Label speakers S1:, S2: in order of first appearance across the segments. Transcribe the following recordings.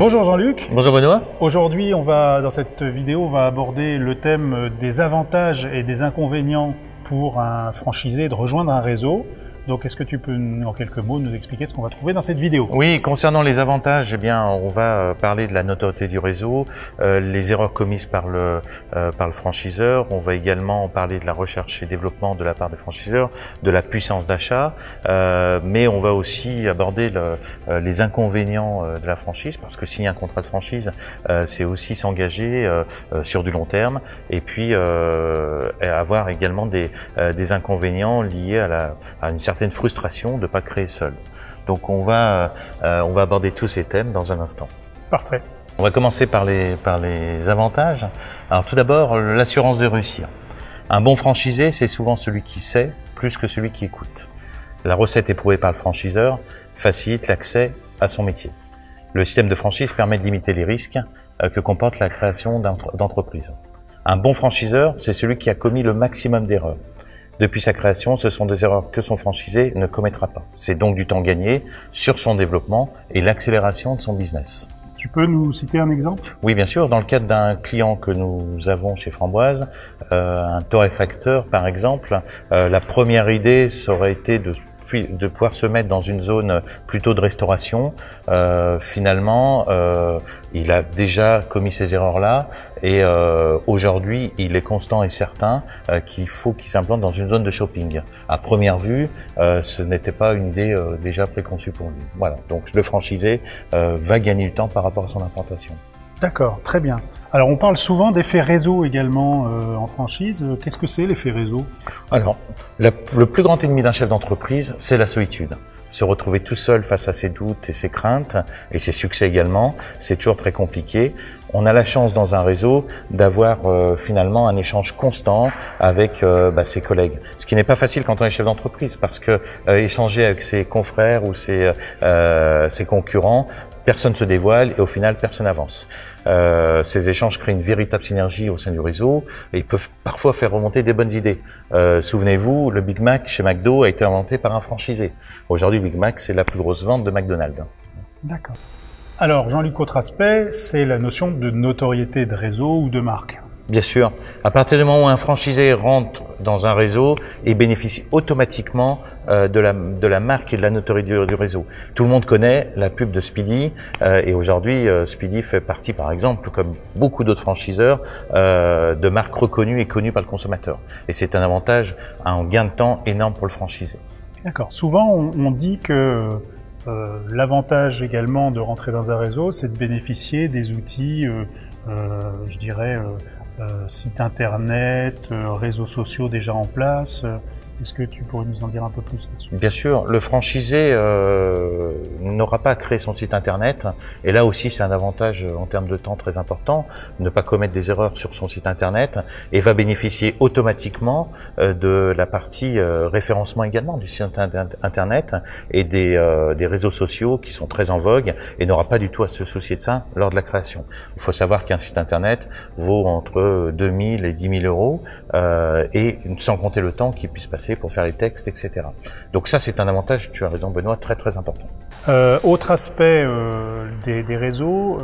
S1: Bonjour Jean-Luc.
S2: Bonjour Benoît.
S1: Aujourd'hui, dans cette vidéo, on va aborder le thème des avantages et des inconvénients pour un franchisé de rejoindre un réseau. Donc, est-ce que tu peux, en quelques mots, nous expliquer ce qu'on va trouver dans cette vidéo?
S2: Oui, concernant les avantages, eh bien, on va parler de la notoriété du réseau, les erreurs commises par le franchiseur. On va également parler de la recherche et développement de la part des franchiseurs, de la puissance d'achat, mais on va aussi aborder les inconvénients de la franchise, parce que signer un contrat de franchise, c'est aussi s'engager sur du long terme, et puis avoir également des inconvénients liés à une certaine frustration de ne pas créer seul. Donc on va aborder tous ces thèmes dans un instant.
S1: Parfait.
S2: On va commencer par les avantages. Alors tout d'abord, l'assurance de réussir. Un bon franchisé, c'est souvent celui qui sait plus que celui qui écoute. La recette éprouvée par le franchiseur facilite l'accès à son métier. Le système de franchise permet de limiter les risques que comporte la création d'entreprises. Un bon franchiseur, c'est celui qui a commis le maximum d'erreurs. Depuis sa création, ce sont des erreurs que son franchisé ne commettra pas. C'est donc du temps gagné sur son développement et l'accélération de son business.
S1: Tu peux nous citer un exemple?
S2: Oui, bien sûr. Dans le cadre d'un client que nous avons chez Framboise, un torréfacteur par exemple, la première idée ça aurait été de pouvoir se mettre dans une zone plutôt de restauration. Finalement, il a déjà commis ces erreurs-là et aujourd'hui, il est constant et certain qu'il faut qu'il s'implante dans une zone de shopping. À première vue, ce n'était pas une idée déjà préconçue pour lui. Voilà, donc le franchisé va gagner du temps par rapport à son implantation.
S1: D'accord, très bien. Alors on parle souvent d'effet réseau également en franchise. Qu'est-ce que c'est l'effet réseau?
S2: Alors, le plus grand ennemi d'un chef d'entreprise, c'est la solitude. Se retrouver tout seul face à ses doutes et ses craintes, et ses succès également, c'est toujours très compliqué. On a la chance dans un réseau d'avoir finalement un échange constant avec ses collègues. Ce qui n'est pas facile quand on est chef d'entreprise, parce que échanger avec ses confrères ou ses concurrents, personne ne se dévoile et au final personne n'avance. Ces échanges créent une véritable synergie au sein du réseau et peuvent parfois faire remonter des bonnes idées. Souvenez-vous, le Big Mac chez McDo a été inventé par un franchisé. Aujourd'hui, Big Mac, c'est la plus grosse vente de McDonald's.
S1: D'accord. Alors, Jean-Luc, autre aspect, c'est la notion de notoriété de réseau ou de marque.
S2: Bien sûr. À partir du moment où un franchisé rentre dans un réseau et bénéficie automatiquement de la marque et de la notoriété du réseau. Tout le monde connaît la pub de Speedy et aujourd'hui Speedy fait partie par exemple, comme beaucoup d'autres franchiseurs, de marques reconnues et connues par le consommateur. Et c'est un avantage, un gain de temps énorme pour le franchisé. D'accord.
S1: Souvent on dit que l'avantage également de rentrer dans un réseau, c'est de bénéficier des outils, je dirais, site internet, réseaux sociaux déjà en place. Est-ce que tu pourrais nous en dire un peu plus là-dessus?
S2: Bien sûr, le franchisé n'aura pas à créer son site internet et là aussi c'est un avantage en termes de temps très important, ne pas commettre des erreurs sur son site internet et va bénéficier automatiquement de la partie référencement également du site internet et des réseaux sociaux qui sont très en vogue et n'aura pas du tout à se soucier de ça lors de la création. Il faut savoir qu'un site internet vaut entre 2000 et 10 000 euros et sans compter le temps qui puisse passer pour faire les textes, etc. Donc ça, c'est un avantage, tu as raison Benoît, très très important.
S1: Autre aspect des réseaux,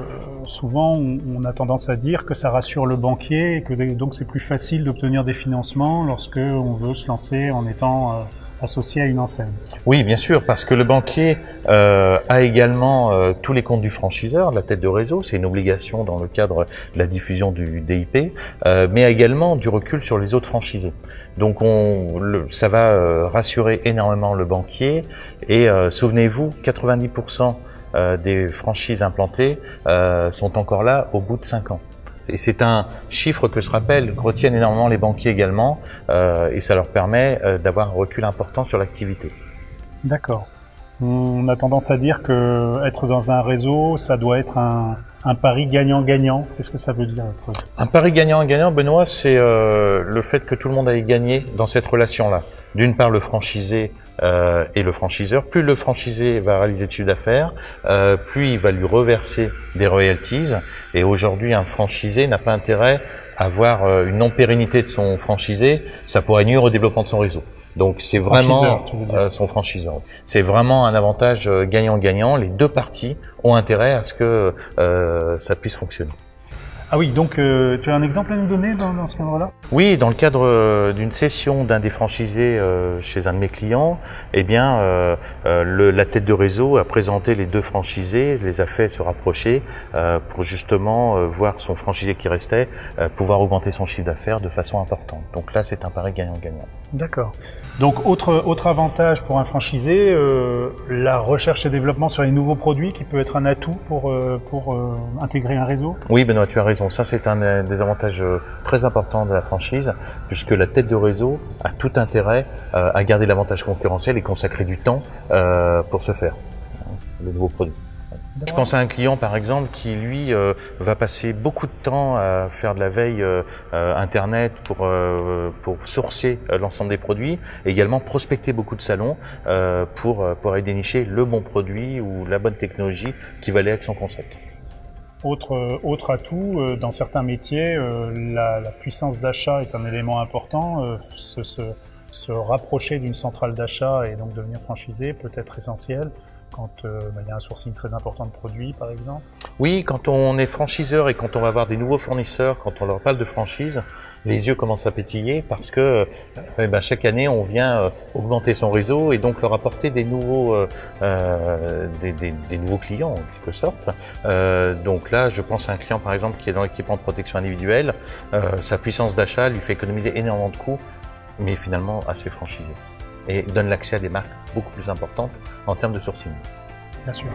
S1: souvent on a tendance à dire que ça rassure le banquier et que donc c'est plus facile d'obtenir des financements lorsque on veut se lancer en étant associé à une enseigne. Oui, bien sûr, parce que le banquier a également tous les comptes du franchiseur, la tête de réseau, c'est une obligation dans le cadre de la diffusion du DIP, mais a également du recul sur les autres franchisés. Donc ça va rassurer énormément le banquier et souvenez-vous, 90% des franchises implantées sont encore là au bout de 5 ans. Et c'est un chiffre que retiennent énormément les banquiers également, et ça leur permet d'avoir un recul important sur l'activité. D'accord. On a tendance à dire que être dans un réseau, ça doit être un pari gagnant-gagnant. Qu'est-ce que ça veut dire être... Un pari gagnant-gagnant, Benoît, c'est le fait que tout le monde aille gagner dans cette relation-là. D'une part, le franchisé et le franchiseur. Plus le franchisé va réaliser de chiffre d'affaires, plus il va lui reverser des royalties. Et aujourd'hui, un franchisé n'a pas intérêt à avoir une non-pérennité de son franchisé. Ça pourrait nuire au développement de son réseau.
S2: Donc c'est vraiment
S1: Franchiseur, tu veux dire.
S2: son franchiseur. C'est vraiment un avantage gagnant-gagnant. Les deux parties ont intérêt à ce que ça puisse fonctionner.
S1: Ah oui, donc tu as un exemple à nous donner dans ce cadre-là?
S2: Oui, dans le cadre d'une session d'un des franchisés chez un de mes clients, eh bien, la tête de réseau a présenté les deux franchisés, les a fait se rapprocher pour justement voir son franchisé qui restait pouvoir augmenter son chiffre d'affaires de façon importante. Donc là, c'est un pari gagnant-gagnant.
S1: D'accord. Donc autre avantage pour un franchisé, la recherche et développement sur les nouveaux produits qui peut être un atout pour intégrer un réseau?
S2: Oui, Benoît, tu as raison. Ça, c'est un des avantages très importants de la franchise, puisque la tête de réseau a tout intérêt à garder l'avantage concurrentiel et consacrer du temps pour se faire le nouveau produit. Je pense à un client, par exemple, qui, lui, va passer beaucoup de temps à faire de la veille Internet pour sourcer l'ensemble des produits et également prospecter beaucoup de salons pour aller dénicher le bon produit ou la bonne technologie qui va aller avec son concept.
S1: Autre atout, dans certains métiers, la puissance d'achat est un élément important. Se rapprocher d'une centrale d'achat et donc devenir franchisé peut être essentiel quand il y a un sourcing très important de produits, par exemple.
S2: Oui, quand on est franchiseur et quand on va avoir des nouveaux fournisseurs, quand on leur parle de franchise, les yeux commencent à pétiller parce que chaque année, on vient augmenter son réseau et donc leur apporter des nouveaux nouveaux clients, en quelque sorte. Donc là, je pense à un client, par exemple, qui est dans l'équipement de protection individuelle. Sa puissance d'achat lui fait économiser énormément de coûts, mais finalement assez franchisé. Et donne l'accès à des marques beaucoup plus importantes en termes de sourcing.
S1: Bien sûr.